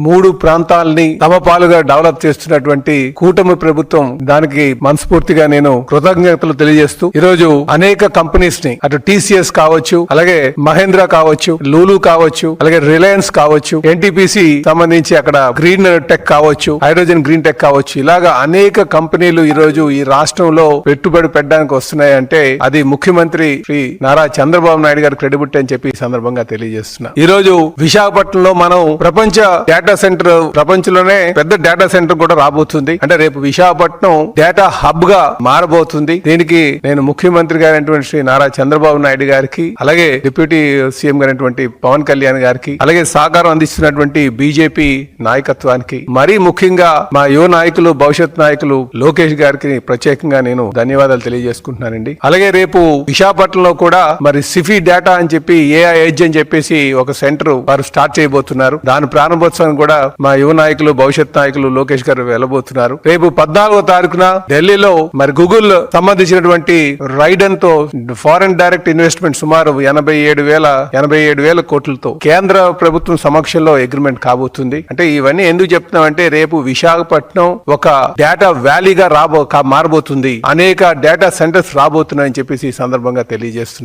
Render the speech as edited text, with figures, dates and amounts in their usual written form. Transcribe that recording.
3 ప్రాంతాలని సమపాలుగా డెవలప్ చేస్తున్నటువంటి కూటమి ప్రభుత్వం దానికి మనస్ఫూర్తిగా నేను కృతజ్ఞతలు తెలియజేస్తూ ఈరోజు అనేక కంపెనీస్ ని అటు టీసీఎస్ కావచ్చు, అలాగే మహేంద్ర కావచ్చు, లూలు కావచ్చు, అలాగే రిలయన్స్ కావచ్చు, ఎన్టీపీసీ సంబంధించి అక్కడ గ్రీన్ టెక్ కావచ్చు, హైడ్రోజన్ గ్రీన్ టెక్ కావచ్చు, ఇలాగా అనేక కంపెనీలు ఈ రోజు ఈ రాష్ట్రంలో పెట్టుబడి పెట్టడానికి వస్తున్నాయంటే అది ముఖ్యమంత్రి శ్రీ నారా చంద్రబాబు నాయుడు గారి క్రెడిబిలిటీ అని చెప్పి ఈ సందర్భంగా తెలియజేస్తున్నా. ఈ రోజు విశాఖపట్నంలో మనం ప్రపంచ డేటా సెంటర్, ప్రపంచంలోనే పెద్ద డేటా సెంటర్ కూడా రాబోతుంది. అంటే రేపు విశాఖపట్నం డేటా హబ్ గా మారబోతుంది. దీనికి నేను ముఖ్యమంత్రి గారైనటువంటి శ్రీ నారా చంద్రబాబు నాయుడు గారికి, అలాగే డిప్యూటీ సీఎం గారైనటువంటి పవన్ కళ్యాణ్ గారికి, అలాగే సహకారం అందిస్తున్నటువంటి బీజేపీ నాయకత్వానికి, మరీ ముఖ్యంగా మా యువ నాయకులు, భవిష్యత్ నాయకులు లోకేష్ గారికి ప్రత్యేకంగా నేను ధన్యవాదాలు తెలియజేసుకుంటున్నానండి. అలాగే రేపు విశాఖపట్నంలో కూడా మరి సిఫీ డేటా అని చెప్పి ఏఐ ఎడ్జ్ అని చెప్పేసి ఒక సెంటర్ వారు స్టార్ట్ చేయబోతున్నారు. దాని ప్రారంభోత్సవం కూడా మా యువ నాయకులు, భవిష్యత్ నాయకులు లోకేష్ గారు వెళ్ళబోతున్నారు. రేపు 14వ తారీఖున ఢిల్లీలో మరి గూగుల్ సంబంధించినటువంటి రైడన్ తో ఫారెన్ డైరెక్ట్ ఇన్వెస్ట్మెంట్ సుమారు 87,000 కోట్లతో కేంద్ర ప్రభుత్వం సమక్షంలో అగ్రిమెంట్ కాబోతుంది. అంటే ఇవన్నీ ఎందుకు చెప్తున్నామంటే రేపు విశాఖపట్నం ఒక డేటా వ్యాలీగా మారబోతుంది. అనేక డేటా సెంటర్స్ రాబోతున్నాయని చెప్పేసి ఈ సందర్భంగా తెలియజేస్తున్నారు.